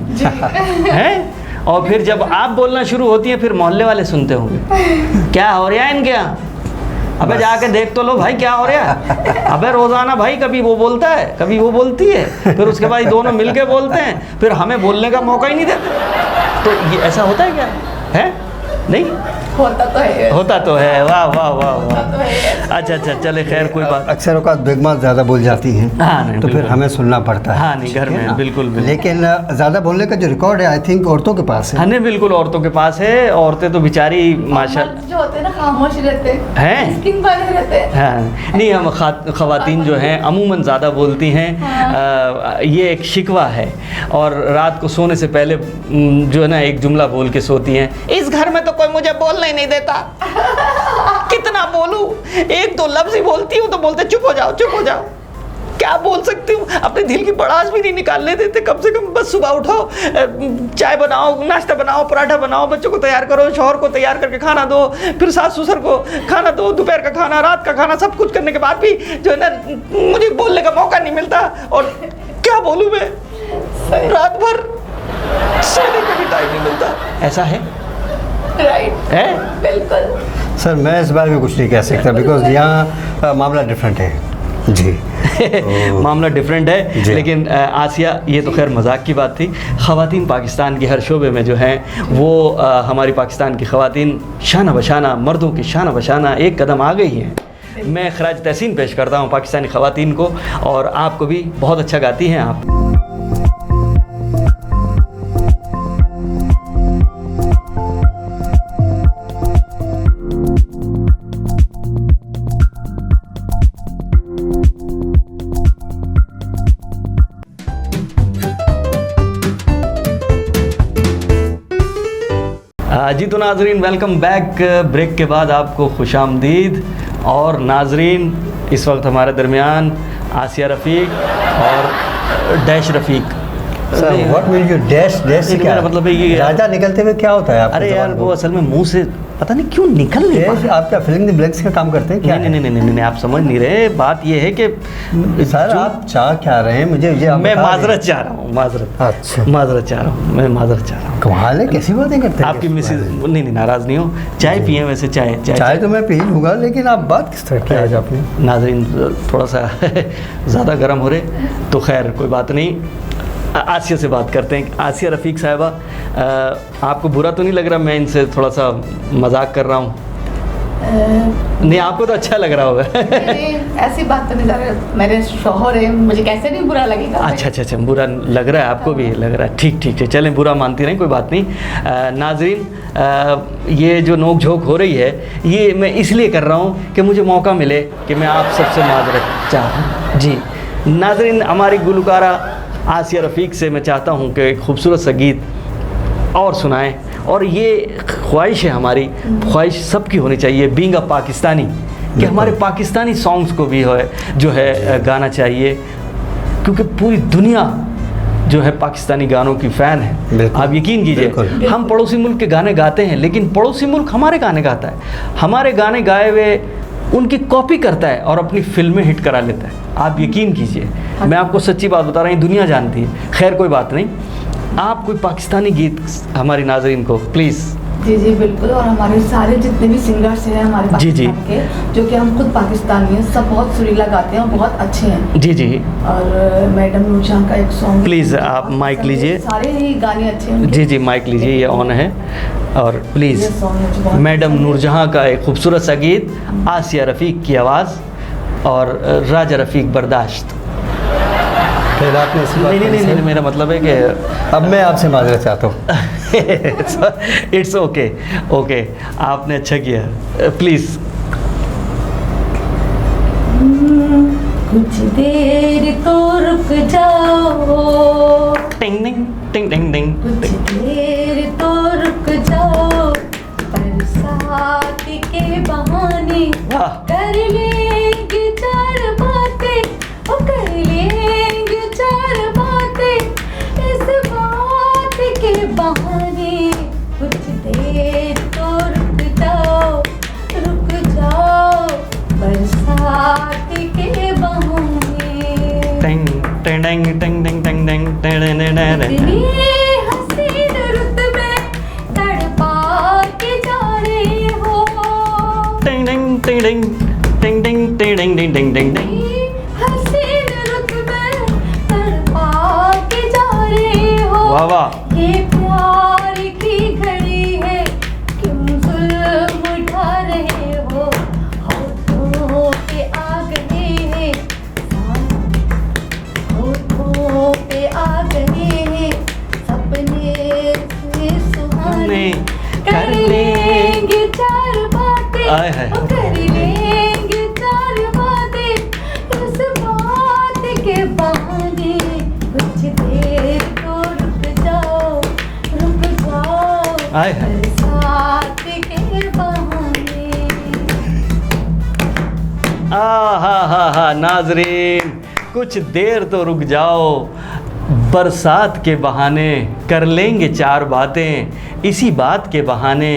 A: हैं, और फिर जब आप बोलना शुरू होती हैं फिर मोहल्ले वाले सुनते होंगे क्या हो रहा है इनके यहाँ। अबे जाके देख तो लो भाई क्या हो रहा है। अबे रोज़ाना भाई कभी वो बोलता है कभी वो बोलती है, फिर उसके बाद दोनों मिलके बोलते हैं, फिर हमें बोलने का मौका ही नहीं देते। तो ये ऐसा होता है क्या है? नहीं होता तो है। वाह वाह वाह वाह। अच्छा अच्छा, चले खैर कोई बात।
B: अक्सर औकात बेगमा ज़्यादा बोल जाती हैं।
A: हाँ, नहीं,
B: तो फिर हमें सुनना पड़ता है।
A: हाँ नहीं, घर में बिल्कुल।
B: लेकिन ज़्यादा बोलने का जो रिकॉर्ड है आई थिंक औरतों के पास है।
A: हाँ नहीं, बिल्कुल औरतों के पास है। औरतें तो बेचारी माशाल्लाह
C: जो होते हैं ना खामोश रहते
A: हैं,
C: स्किन बने रहते हैं।
A: हाँ नहीं, हम ख़वातीन जो हैं अमूमन ज़्यादा बोलती हैं। ये एक शिकवा है। और रात को सोने से पहले जो है ना एक जुमला बोल के सोती हैं, इस घर में तो कोई मुझे बोलने नहीं देता। कितना बोलूं, एक दो लफ्ज़ ही बोलती हूँ तो बोलते चुप हो जाओ चुप हो जाओ। क्या बोल सकती हूँ, अपने दिल की भड़ास भी नहीं निकालने देते। कम से कम बस सुबह उठो, चाय बनाओ, नाश्ता बनाओ, पराठा बनाओ, बच्चों को तैयार करो, शौहर को तैयार करके खाना दो, फिर सास ससुर को खाना दो, दोपहर का खाना, रात का खाना, सब कुछ करने के बाद भी जो है ना मुझे बोलने का मौका नहीं मिलता। और क्या बोलूँ मैं, रात भर सोने का भी टाइम नहीं मिलता। ऐसा है
C: राइट
A: है?
C: बिल्कुल
B: सर मैं इस बारे में कुछ नहीं कह सकता बिकॉज यहाँ मामला डिफरेंट है जी।
A: मामला डिफरेंट है। लेकिन आसिया, ये तो खैर मजाक की बात थी। ख़वातीन पाकिस्तान के हर शोबे में जो हैं वो हमारी पाकिस्तान की ख़वातीन शाना बशाना, मर्दों की शाना बशाना एक कदम आ गई हैं। मैं खराज तहसीन पेश करता हूँ पाकिस्तानी ख़वातीन को, और आपको भी बहुत अच्छा गाती हैं आप। जी तो नाजरीन, वेलकम बैक। ब्रेक के बाद आपको खुशामदीद। और नाजरीन, इस वक्त हमारे दरमियान आसिया रफ़ीक और dash Rafiq.
B: Sir what mean you dash dash क्या
A: मतलब है ये
B: राजा निकलते हुए क्या होता है?
A: अरे यार वो असल में मुंह से पता नहीं क्यों निकल नहीं
B: डैश। आप क्या फिलिंग द ब्लैंक्स का काम करते हैं क्या?
A: नहीं नहीं नहीं नहीं, आप समझ नहीं रहे। बात ये है कि
B: सर आप चाह क्या रहे हैं मुझे ये
A: मैं माजरत चाह रहा हूँ, माजरत।
B: अच्छा,
A: माजरत चाह रहा हूँ, मैं माजरत चाह रहा हूँ।
B: कमाल है, कैसी बातें करते हैं
A: आपकी मिसेज नहीं नाराज़ नहीं हो? चाय पिए वैसे? चाय
B: तो मैं पी लूँगा, लेकिन आप बात किस तरह की आज आपने?
A: नाजरीन थोड़ा सा ज़्यादा गर्म हो रहे, तो खैर कोई बात नहीं। आसिया से बात करते हैं। आसिया रफ़ीक साहिबा, आपको बुरा तो नहीं लग रहा मैं इनसे थोड़ा सा मजाक कर रहा हूँ? नहीं, आपको तो अच्छा लग रहा होगा।
C: ऐसी बात तो नहीं लग रहा, मेरे शौहर है, मुझे कैसे नहीं बुरा लगेगा।
A: अच्छा, बुरा लग रहा है आपको भी? लग रहा है, ठीक है, चलें, बुरा मानती नहीं, कोई बात नहीं। नाजरीन, ये जो नोक झोंक हो रही है ये मैं इसलिए कर रहा हूँ कि मुझे मौका मिले कि मैं आप सबसे माजरत चाहूँ। जी नाजरीन, हमारी गुलकारा आसिया रफ़ीक से मैं चाहता हूँ कि एक खूबसूरत सा गीत और सुनाएं। और ये ख्वाहिश है हमारी, ख्वाहिश सबकी होनी चाहिए बीइंग अ पाकिस्तानी, कि हमारे पाकिस्तानी सॉन्ग्स को भी जो है गाना चाहिए, क्योंकि पूरी दुनिया जो है पाकिस्तानी गानों की फ़ैन है। आप यकीन कीजिए, हम पड़ोसी मुल्क के गाने गाते हैं लेकिन पड़ोसी मुल्क हमारे गाने गाता है। हमारे गाने गाए हुए उनकी कॉपी करता है और अपनी फिल्में हिट करा लेता है। आप यकीन कीजिए, मैं आपको सच्ची बात बता रहा हूँ, दुनिया जानती है। खैर कोई बात नहीं, आप कोई पाकिस्तानी गीत हमारी नाज़रीन को प्लीज़।
C: जी जी बिल्कुल, और हमारे सारे जितने भी सिंगर्स हैं हमारे पाकिस्तान के, जो कि हम खुद पाकिस्तानी हैं, सब बहुत सुरीला गाते हैं और बहुत अच्छे हैं।
A: जी जी।
C: और मैडम नूरजहां का एक सॉन्ग,
A: प्लीज़ आप माइक लीजिए।
C: सारे ही गाने अच्छे हैं।
A: जी जी माइक लीजिए, ये ऑन है। और प्लीज़ मैडम नूरजहां का एक खूबसूरत सा गीत, आसिया रफ़ीक की आवाज़ और राजा रफ़ीक बर्दाश्त।
B: फिर आपने
A: नहीं, मेरा मतलब है कि
B: अब मैं आपसे माजरत चाहता हूँ।
A: इट्स ओके ओके, आपने अच्छा किया। प्लीज़।
C: कुछ देर तो रुक जाओ,
A: टिंग टिंग टिंग टिंग टिंग,
C: कुछ देर तो रुक जाओ, बरसात के बहाने कर लेंगे चार बातें, ओ कर लेंगे चार बातें, इस बात के बहाने। कुछ देर तो रुक जाओ बरसात के बहाने।
A: टिंग टिंग टिंग टिंग टिंग टिंग टिंग टिंग।
C: इतनी हसीन रुत में तड़पा के जा रहे हो,
A: टिंग टिंग टिंग टिंग टिंग टिंग टिंग टिंग टिंग टिंग।
C: हसीन रुत में तड़पा के जा रहे हो।
A: वाह वाह।
C: ये प्यार की घड़ी है, क्यों जुल्म उठा रहे हो, होठों पे आ गए हैं, होठों पे आ गए हैं, सपने से सुहाने, कर लेंगे चार बातें,
A: आए है।
C: कर लेंगे चार बातें, इस बात के बहाने। कुछ देर तो रुक जाओ
A: आए है।
C: बरसात के बहाने।
A: हा नाजरीन, कुछ देर तो रुक जाओ, बरसात के बहाने कर लेंगे चार बातें, इसी बात के बहाने।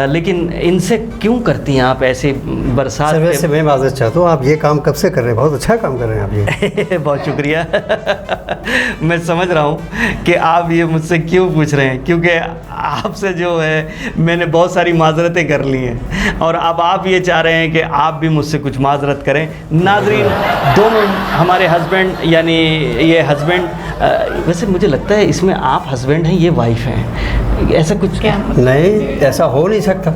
A: लेकिन इनसे क्यों करती हैं आप ऐसे बरसात
B: के? वैसे मैं माज़रत चाहता हूँ, आप ये काम कब से कर रहे हैं? बहुत अच्छा काम कर रहे हैं आप ये।
A: बहुत शुक्रिया। मैं समझ रहा हूँ कि आप ये मुझसे क्यों पूछ रहे हैं, क्योंकि आपसे जो है मैंने बहुत सारी माजरतें कर ली हैं और अब आप ये चाह रहे हैं कि आप भी मुझसे कुछ माजरत करें। नाजरीन, दोनों हमारे हस्बैंड, यानी ये हस्बैंड, वैसे मुझे लगता है इसमें आप हस्बैंड हैं, ये वाइफ हैं, ऐसा कुछ
B: नहीं, ऐसा हो नहीं सकता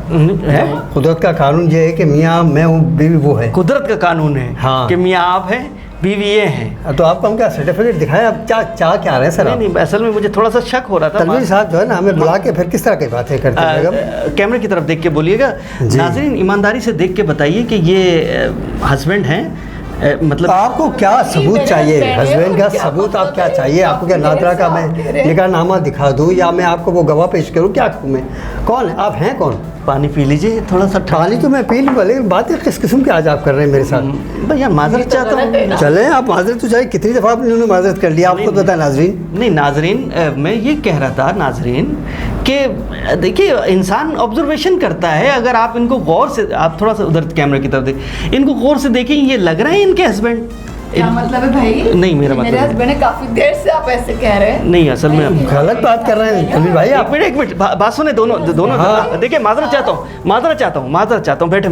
B: है। कुदरत का कानून ये है कि मियाँ मैं हूँ, बीवी वो है।
A: कुदरत का कानून है
B: हाँ।
A: कि मियाँ आप हैं, बीवी ये हैं।
B: तो आपको हम क्या सर्टिफिकेट दिखाएं? आप क्या क्या रहे हैं सर?
A: नहीं, असल में मुझे थोड़ा सा शक हो रहा था।
B: तनवीर साहब जो है ना, हमें बुला के फिर किस तरह की बातें करते हैं?
A: कैमरे की तरफ देख के बोलिएगा। नाज़रीन, ईमानदारी से देख के बताइए कि ये हस्बैंड हैं। मतलब
B: आपको क्या सबूत चाहिए? हस्बैंड का सबूत आप क्या चाहिए? आपको क्या नादरा का मैं निकाहनामा दिखा दूँ या मैं आपको वो गवाह पेश करूँ? क्या मैं कौन है? आप हैं कौन?
A: पानी पी लीजिए थोड़ा सा।
B: पानी तो मैं पी लूँगा, लेकिन बातें किस किस्म की आज आप कर रहे हैं मेरे साथ?
A: भैया माजरत चाहता हूँ।
B: चलें, आप माजरत तो चाहिए। कितनी दफ़ा आपने माजरत कर लिया, आपको पता है नाजरीन?
A: नहीं नाजरीन, मैं ये कह रहा था नाजरीन कि देखिए, इंसान ऑब्जर्वेशन करता है। अगर आप इनको गौर से, आप थोड़ा सा उधर कैमरे की तरफ देख, इनको गौर से देखें, ये लग रहे हैं इनके हस्बैंड।
C: क्या मतलब है भाई?
A: नहीं, मेरा मतलब
C: मेरे हस्बैंड है, काफी देर से आप ऐसे कह रहे हैं।
A: नहीं, असल में
B: गलत बात कर रहे हैं तनवीर भाई। आप
A: एक मिनट बात सुने, दोनों
B: हाँ।
A: देखिए, माजरत चाहता हूँ, बैठे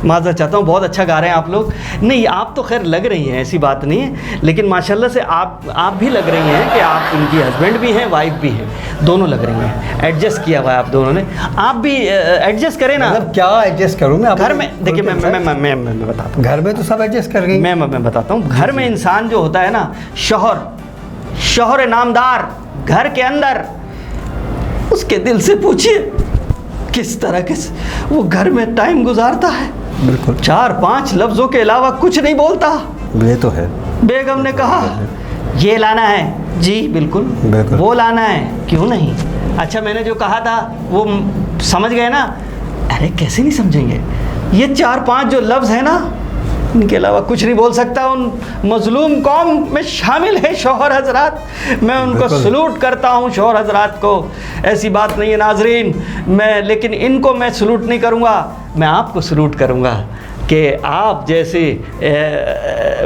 A: माजरत चाहता हूँ। बहुत अच्छा गा रहे हैं आप लोग। नहीं, आप तो खैर लग रही हैं, ऐसी बात नहीं है, लेकिन माशाल्लाह से आप भी लग रही हैं कि आप इनकी हस्बैंड भी हैं, वाइफ भी हैं, दोनों लग रही हैं। एडजस्ट किया हुआ है आप दोनों ने। आप भी एडजस्ट करें ना।
B: मतलब क्या एडजस्ट करूँ मैं?
A: घर में देखिए, मैं बताता हूँ।
B: घर में तो सब एडजस्ट कर गई।
A: मैं बताता हूँ। घर में इंसान जो होता है ना, शौहर नामदार, घर के अंदर, उसके दिल से पूछिए किस तरह के वो घर में टाइम गुजारता है।
B: बिल्कुल।
A: 4-5 लफ्जों के अलावा कुछ नहीं बोलता।
B: ये तो है।
A: बेगम ने कहा ये लाना है, जी बिल्कुल। वो लाना है, क्यों नहीं। अच्छा, मैंने जो कहा था वो समझ गए ना? अरे कैसे नहीं समझेंगे। ये 4-5 जो लफ्ज़ है ना, इनके अलावा कुछ नहीं बोल सकता। उन मजलूम कौम में शामिल है शौहर हजरात। मैं उनको सलूट करता हूँ, शौहर हजरात को। ऐसी बात नहीं है नाजरीन, लेकिन इनको मैं सलूट नहीं करूँगा, मैं आपको सलूट करूँगा। कि आप जैसे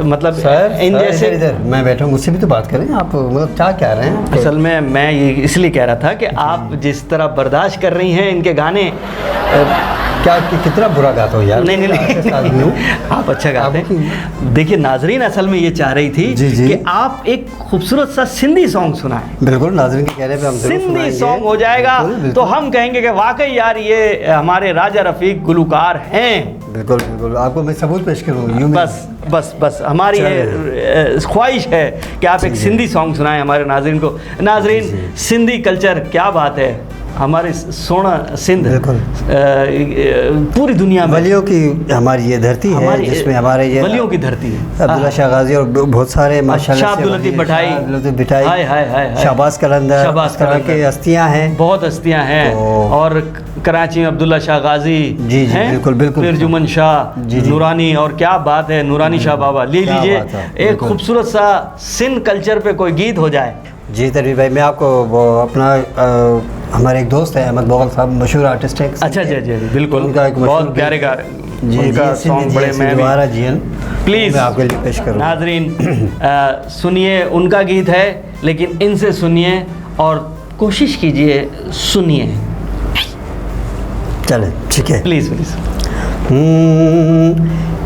A: मतलब
B: सर
A: इन जैसे
B: इधर मैं बैठा हूँ, मुझसे भी तो बात करें आप, मतलब क्या कह रहे हैं?
A: असल में मैं ये इसलिए कह रहा था कि आप जिस तरह बर्दाश्त कर रही हैं इनके गाने,
B: क्या कितना बुरा गाता हो यार?
A: नहीं आप अच्छा गाते हैं। देखिए नाजरीन असल में ये चाह रही थी कि आप एक खूबसूरत सा सिंधी सॉन्ग सुनाएं।
B: बिल्कुल, नाजरीन के कहने पे हम
A: सिंधी सॉन्ग हो जाएगा तो हम कहेंगे कि वाकई यार ये हमारे राजा रफ़ीक गुलकार हैं।
B: बिल्कुल बिल्कुल, आपको मैं सबूत पेश करूँ।
A: बस बस बस हमारी ये ख्वाहिश है कि आप एक सिंधी सॉन्ग सुनाएं हमारे नाजरीन को। नाजरीन सिंधी कल्चर क्या बात है, हमारे सोना सिंध पूरी दुनिया में
B: वलियों की हमारी ये धरती है, जिसमें हमारे ये
A: वलियों की धरती है।
B: अब्दुल्ला शाह गाजी और बहुत सारे माशाल्लाह
A: अब्दुल लतीफ़ भटाई,
B: शाहबाज कलंदर, इस तरह की हस्तियाँ हैं,
A: बहुत हस्तियाँ हैं। और कराची में अब्दुल्ला शाह गाजी,
B: जी बिल्कुल बिल्कुल,
A: फिर जुमन शाह, नूरानी, और क्या बात है नूरानी शाह बाबा। ले लीजिए एक खूबसूरत सा सिंध कल्चर पे कोई गीत हो जाए।
B: जी तनवीर भाई, मैं आपको वो अपना हमारे एक दोस्त है अहमद बोगल साहब, मशहूर आर्टिस्ट है।
A: अच्छा जी जी बिल्कुल,
B: उनका एक
A: बहुत प्यारे गा उनका सॉन्ग बड़े मैं प्लीज़
B: आपके लिए पेश करूँ।
A: नाजरीन सुनिए, उनका गीत है लेकिन इनसे सुनिए और कोशिश कीजिए सुनिए।
B: चले ठीक है,
A: प्लीज़ प्लीज़।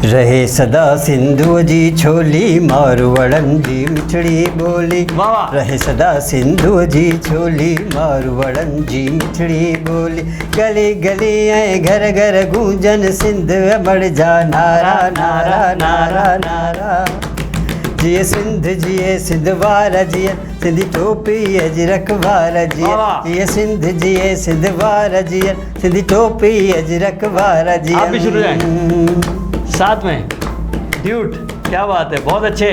B: रहे सदा सिंधु जी छोली, मारवड़न जी मिठड़ी बोली। रहे सदा सिंधु जी छोली, मारवड़न जी मिठड़ी बोली। गली गली आए घर घर गूंजन, सिंध बढ़ जा नारा नारा नारा नारा। जिए सिंध जिए सिंध वारा जिए, सिंधी टोपी अजरक वारा जिए। जिए सिंध जिए सिंध वारा जिए, सिंधी टोपी अजरक वारा जिए।
A: आप भी शुरू जाएं साथ में ड्यूट, क्या बात है, बहुत अच्छे।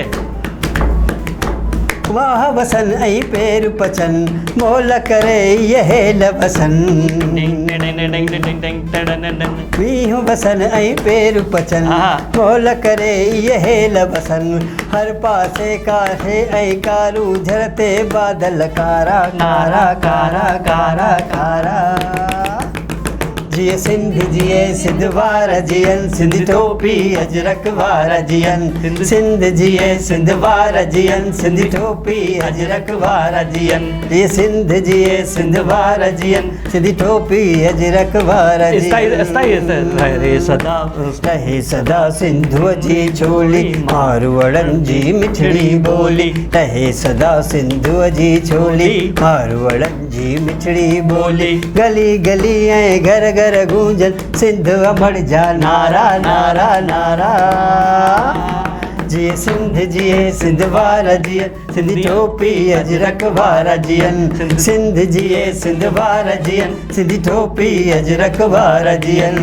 B: वाह वसन ऐं पेर पचन, मोल करे यह लबसन। मीहूं वसन ऐं पेर पचन, मोल करे यह लबसन। हर पासे काहे ऐं कारू, झरते बादल कारा कारा कारा कारा कारा। जिए सिंध जिए सिंध वारा जियन, सिंधी टोपी अजरक वारा जियन। सिंध जिए सिंध वारा जियन, सिंधी टोपी अजरक वारा जियन। ये सिंध जिए सिंध वारा जियन, सिंधी टोपी अजरक वारा जियन। रहे सदा सिंधु जी छोली, मारवड़न जी मिठड़ी बोली। रहे सदा सिंधु जी छोली, मारवड़न जी मिठड़ी बोली। गली गली ऐं घर घर गूंजन, सिंध अमड़ जा नारा नारा नारा। जिए सिंध जिए सिंध वारा जियन, सिंधी टोपी अजरक वारा जियन। सिंध जिए सिंध वारा जियन, सिंधी टोपी अजरक वारा जियन।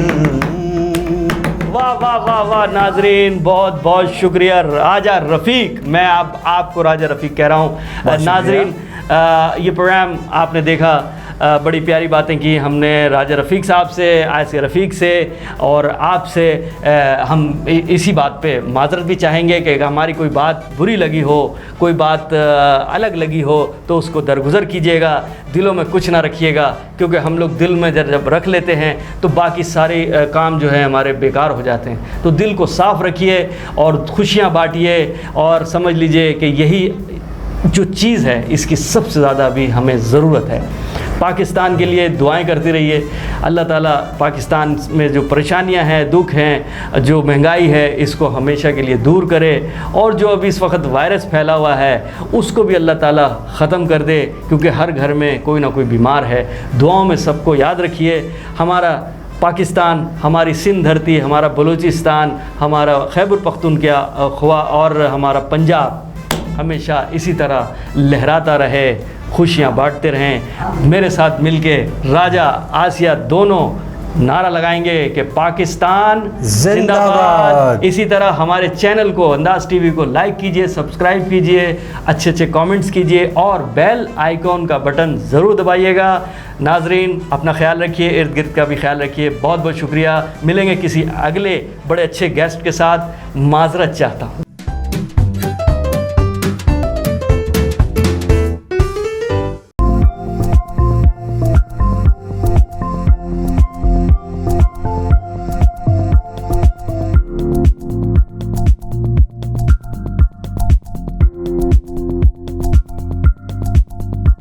A: वाह वाह वाह वाह नाजरीन, बहुत बहुत शुक्रिया राजा रफ़ीक। मैं आपको राजा रफ़ीक कह रहा हूँ। नाजरीन ये प्रोग्राम आपने देखा, बड़ी प्यारी बातें की हमने राजा रफ़ीक साहब से, आयसे रफ़ीक से और आपसे। हम इसी बात पे माज़रत भी चाहेंगे कि हमारी कोई बात बुरी लगी हो, कोई बात अलग लगी हो तो उसको दरगुज़र कीजिएगा, दिलों में कुछ ना रखिएगा, क्योंकि हम लोग दिल में जब रख लेते हैं तो बाकी सारे काम जो है हमारे बेकार हो जाते हैं। तो दिल को साफ़ रखिए और खुशियाँ बांटिए, और समझ लीजिए कि यही जो चीज़ है इसकी सबसे ज़्यादा भी हमें ज़रूरत है। पाकिस्तान के लिए दुआएं करते रहिए। अल्लाह ताला पाकिस्तान में जो परेशानियां हैं, दुख हैं, जो महंगाई है, इसको हमेशा के लिए दूर करे, और जो अभी इस वक्त वायरस फैला हुआ है उसको भी अल्लाह ताला ख़त्म कर दे, क्योंकि हर घर में कोई ना कोई बीमार है। दुआओं में सबको याद रखिए। हमारा पाकिस्तान, हमारी सिंध धरती, हमारा बलूचिस्तान, हमारा खैबर पख्तूनख्वा और हमारा पंजाब हमेशा इसी तरह लहराता रहे, खुशियाँ बांटते रहें। मेरे साथ मिलके राजा आसिया दोनों नारा लगाएंगे कि पाकिस्तान जिंदाबाद। इसी तरह हमारे चैनल को, अंदाज़ टीवी को लाइक कीजिए, सब्सक्राइब कीजिए, अच्छे अच्छे कमेंट्स कीजिए और बेल आइकॉन का बटन ज़रूर दबाइएगा। नाजरीन अपना ख्याल रखिए, इर्द गिर्द का भी ख्याल रखिए। बहुत बहुत शुक्रिया। मिलेंगे किसी अगले बड़े अच्छे गेस्ट के साथ। माजरत चाहता हूँ।